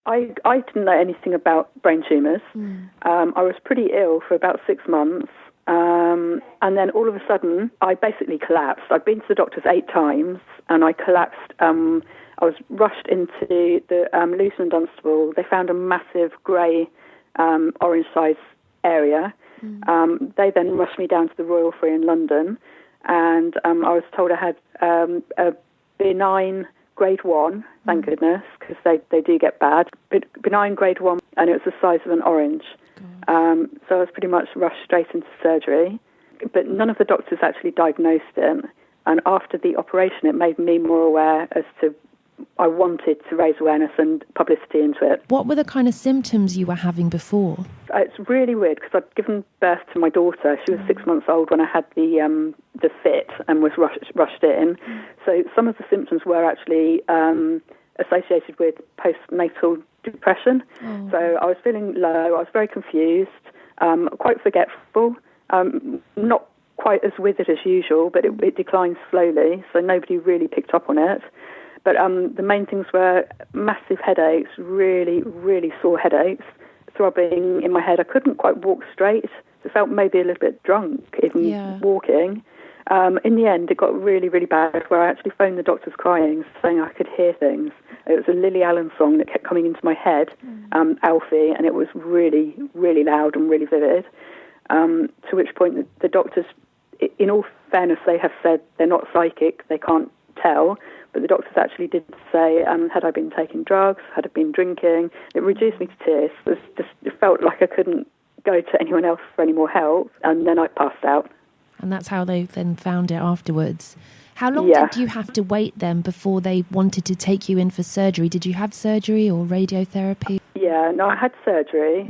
I didn't know anything about brain tumours. I was pretty ill for about 6 months. And then all of a sudden, I basically collapsed. I'd been to the doctors 8 times, and I collapsed. I was rushed into the Luton and Dunstable. They found a massive grey, orange-sized area. They then rushed me down to the Royal Free in London, and I was told I had a benign grade 1, thank goodness, because they do get bad. Benign grade 1, and it was the size of an orange. So I was pretty much rushed straight into surgery, but none of the doctors actually diagnosed it. And after the operation, it made me more aware as to I wanted to raise awareness and publicity into it. What were the kind of symptoms you were having before? It's really weird because I'd given birth to my daughter. She was 6 months old when I had the fit and was rushed in. So some of the symptoms were actually associated with postnatal depression. So I was feeling low. I was very confused, quite forgetful, not quite as withered as usual, but it declined slowly. So nobody really picked up on it. But the main things were massive headaches, really, really sore headaches, throbbing in my head. I couldn't quite walk straight. I felt maybe a little bit drunk, even walking. In the end, it got really, really bad, where I actually phoned the doctors crying, saying I could hear things. It was a Lily Allen song that kept coming into my head, Alfie, and it was really, really loud and really vivid. To which point the doctors, in all fairness, they have said they're not psychic, they can't tell, but the doctors actually did say, had I been taking drugs, had I been drinking, it reduced me to tears. It felt like I couldn't go to anyone else for any more help, and then I passed out. And that's how they then found it afterwards. How long did you have to wait then before they wanted to take you in for surgery? Did you have surgery or radiotherapy? Yeah, no, I had surgery.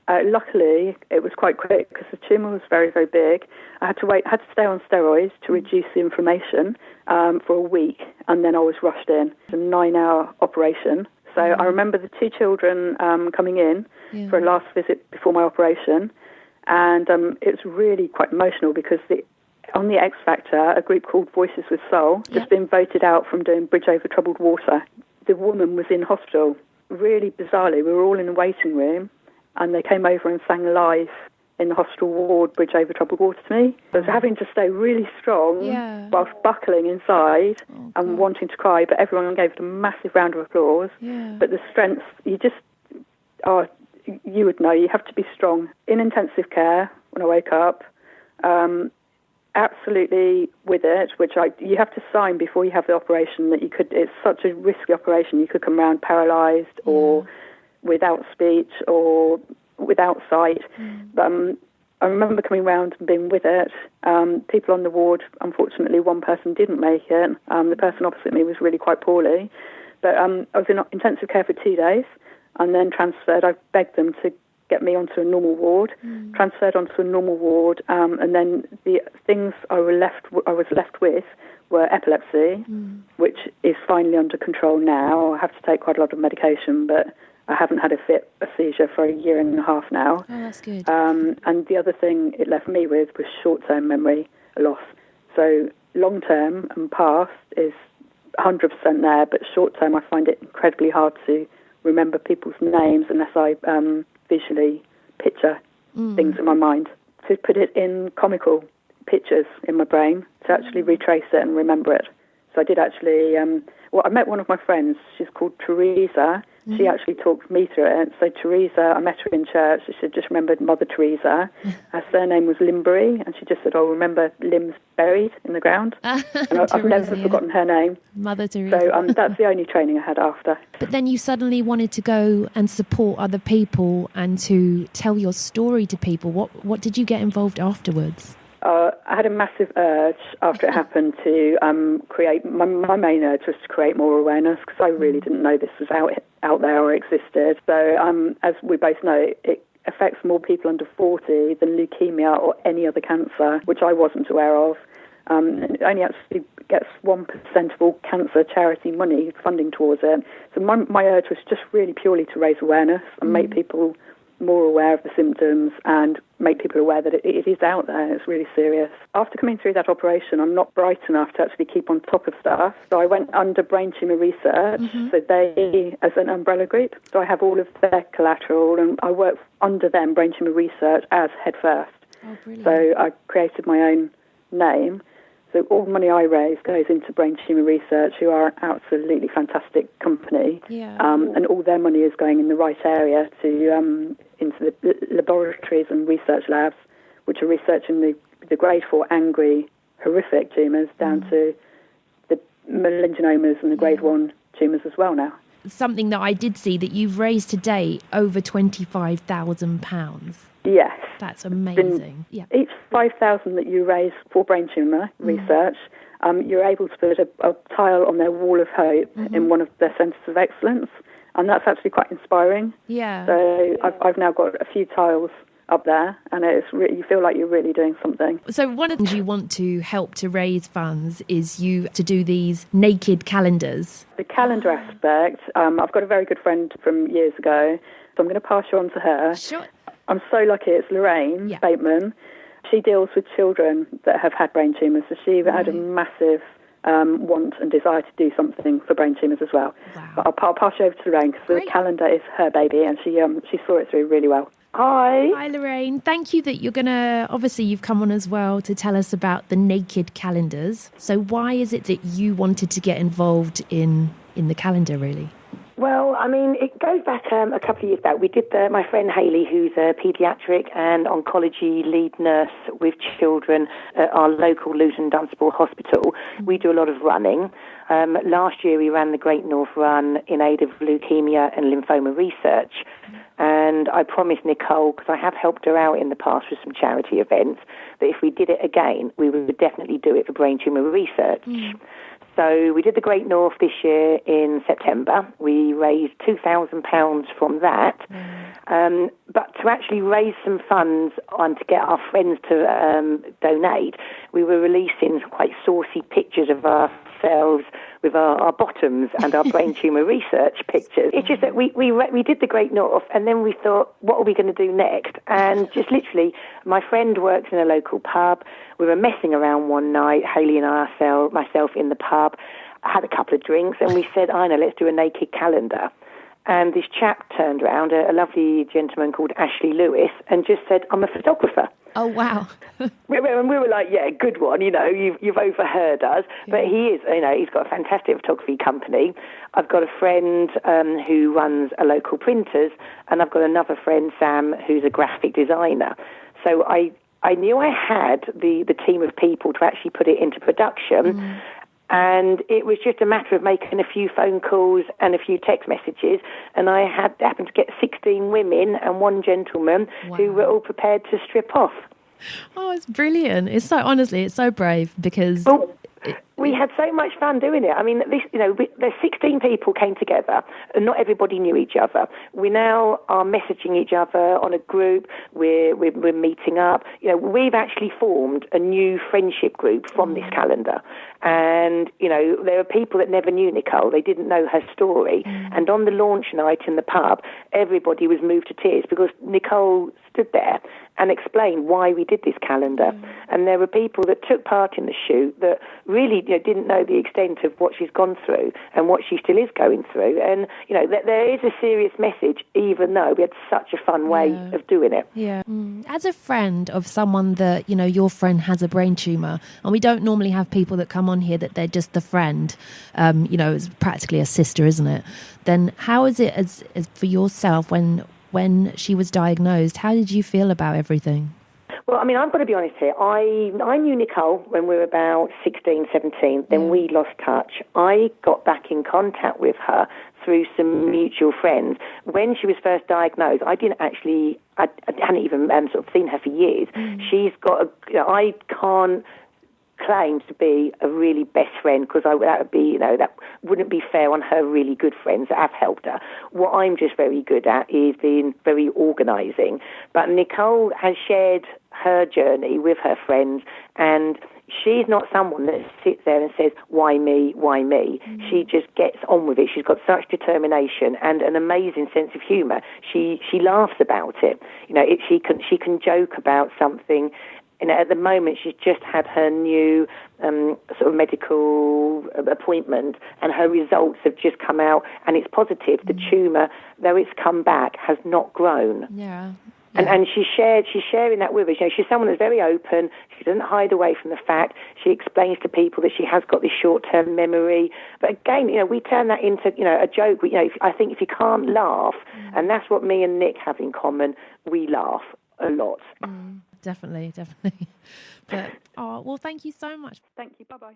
Luckily, it was quite quick because the tumour was very, very big. I had to stay on steroids to reduce the inflammation for a week, and then I was rushed in. It was a 9-hour operation. So I remember the 2 children coming in for a last visit before my operation, and it was really quite emotional because on the X Factor, a group called Voices with Soul just been voted out from doing Bridge Over Troubled Water. The woman was in hospital. Really bizarrely, we were all in the waiting room, and they came over and sang live in the hospital ward, Bridge Over Troubled Water to me. I was having to stay really strong whilst buckling inside and wanting to cry, but everyone gave it a massive round of applause. But the strength, you would know, you have to be strong. In intensive care, when I woke up, absolutely with it, which you have to sign before you have the operation that you could. It's such a risky operation. You could come around paralysed or without speech or without sight. But I remember coming round and being with it. People on the ward, unfortunately, one person didn't make it. The person opposite me was really quite poorly. But I was in intensive care for 2 days and then transferred. I begged them to get me onto a normal ward, transferred onto a normal ward, and then the things I was left with were epilepsy, which is finally under control now. I have to take quite a lot of medication, but I haven't had a seizure for a 1.5 years now. Oh, that's good. And the other thing it left me with was short-term memory loss. So long-term and past is 100% there, but short-term I find it incredibly hard to remember people's names unless I visually picture things in my mind. To put it in comical pictures in my brain, to actually retrace it and remember it. So I did actually, I met one of my friends, she's called Teresa. She actually talked me through it. So Teresa, I met her in church. She said, just remembered Mother Teresa. Her surname was Limbury, and she just said, remember limbs buried in the ground. And I've never forgotten her name. Mother Teresa. So that's the only training I had after. But then you suddenly wanted to go and support other people and to tell your story to people. What did you get involved afterwards? I had a massive urge after it happened to create. My main urge was to create more awareness because I really didn't know this was out there or existed. So as we both know, it affects more people under 40 than leukemia or any other cancer, which I wasn't aware of. It only actually gets 1% of all cancer charity money funding towards it. So my urge was just really purely to raise awareness and make people more aware of the symptoms and make people aware that it is out there. It's really serious. After coming through that operation, I'm not bright enough to actually keep on top of stuff. So I went under Brain Tumour Research, so they, as an umbrella group, so I have all of their collateral, and I work under them, Brain Tumour Research, as head first. Oh, brilliant. So I created my own name. So all the money I raise goes into Brain Tumour Research, who are an absolutely fantastic company. Yeah. And all their money is going in the right area to into the laboratories and research labs, which are researching the grade 4 angry, horrific tumours down to the melangiomas and the grade 1 tumours as well now. Something that I did see that you've raised to date over £25,000. Yes. That's amazing. Yeah. Each 5,000 that you raise for brain tumour research, you're able to put a tile on their wall of hope in one of their centres of excellence, and that's actually quite inspiring. Yeah. So I've now got a few tiles up there, and you feel like you're really doing something. So one of the things you want to help to raise funds is to do these naked calendars. The calendar aspect, I've got a very good friend from years ago, so I'm going to pass you on to her. Sure. I'm so lucky. It's Lorraine Bateman. She deals with children that have had brain tumours, so she had a massive want and desire to do something for brain tumours as well. Wow. But I'll pass you over to Lorraine, because the calendar is her baby, and she saw it through really well. Hi. Hi, Lorraine. Thank you that you've come on as well to tell us about the naked calendars. So why is it that you wanted to get involved in the calendar, really? Well, I mean, it goes back a couple of years back. We did my friend Hayley, who's a paediatric and oncology lead nurse with children at our local Luton Dunstable Hospital. We do a lot of running. Last year we ran the Great North Run in aid of leukemia and lymphoma research. And I promised Nicole, because I have helped her out in the past with some charity events, that if we did it again, we would definitely do it for Brain Tumour Research. So we did the Great North this year in September. We raised £2,000 from that. But to actually raise some funds and to get our friends to donate, we were releasing quite saucy pictures of ourselves with our bottoms and our Brain Tumour Research pictures. It's just that we did the Great North, and then we thought, what are we going to do next? And just literally, my friend works in a local pub. We were messing around one night, Hayley and myself in the pub, had a couple of drinks, and we said, I know, let's do a naked calendar. And this chap turned around, a lovely gentleman called Ashley Lewis, and just said, I'm a photographer. Oh, wow. And we were like, yeah, good one, you've overheard us. Yeah. But he is, he's got a fantastic photography company. I've got a friend who runs a local printers, and I've got another friend, Sam, who's a graphic designer. So I knew I had the team of people to actually put it into production. And it was just a matter of making a few phone calls and a few text messages. And I happened to get 16 women and one gentleman who were all prepared to strip off. Oh, it's brilliant. It's so brave because... We had so much fun doing it. I mean, there's 16 people came together, and not everybody knew each other. We now are messaging each other on a group. We're meeting up. We've actually formed a new friendship group from this calendar. And, there are people that never knew Nicole. They didn't know her story. And on the launch night in the pub, everybody was moved to tears because Nicole stood there and explained why we did this calendar. And there were people that took part in the shoot that really didn't know the extent of what she's gone through and what she still is going through. And, there is a serious message, even though we had such a fun way of doing it. Yeah. As a friend of someone that, your friend has a brain tumour, and we don't normally have people that come on here that they're just the friend, it's practically a sister, isn't it? Then how is it as for yourself when she was diagnosed? How did you feel about everything? Well, I mean, I've got to be honest here. I knew Nicole when we were about 16, 17. Then we lost touch. I got back in contact with her through some mutual friends. When she was first diagnosed, I hadn't even sort of seen her for years. She's got I can't claim to be a really best friend because that wouldn't be fair on her really good friends that have helped her. What I'm just very good at is being very organising. But Nicole has shared her journey with her friends, and she's not someone that sits there and says, why me, why me? She just gets on with it. She's got such determination and an amazing sense of humour. She laughs about it. She can joke about something. At the moment, she's just had her new sort of medical appointment, and her results have just come out, and it's positive. The tumour, though it's come back, has not grown. Yeah. And she's sharing that with us. She's someone that's very open. She doesn't hide away from the fact. She explains to people that she has got this short-term memory. But again, we turn that into, a joke. I think if you can't laugh, and that's what me and Nick have in common, we laugh a lot. Definitely. But, well, thank you so much. Thank you. Bye-bye.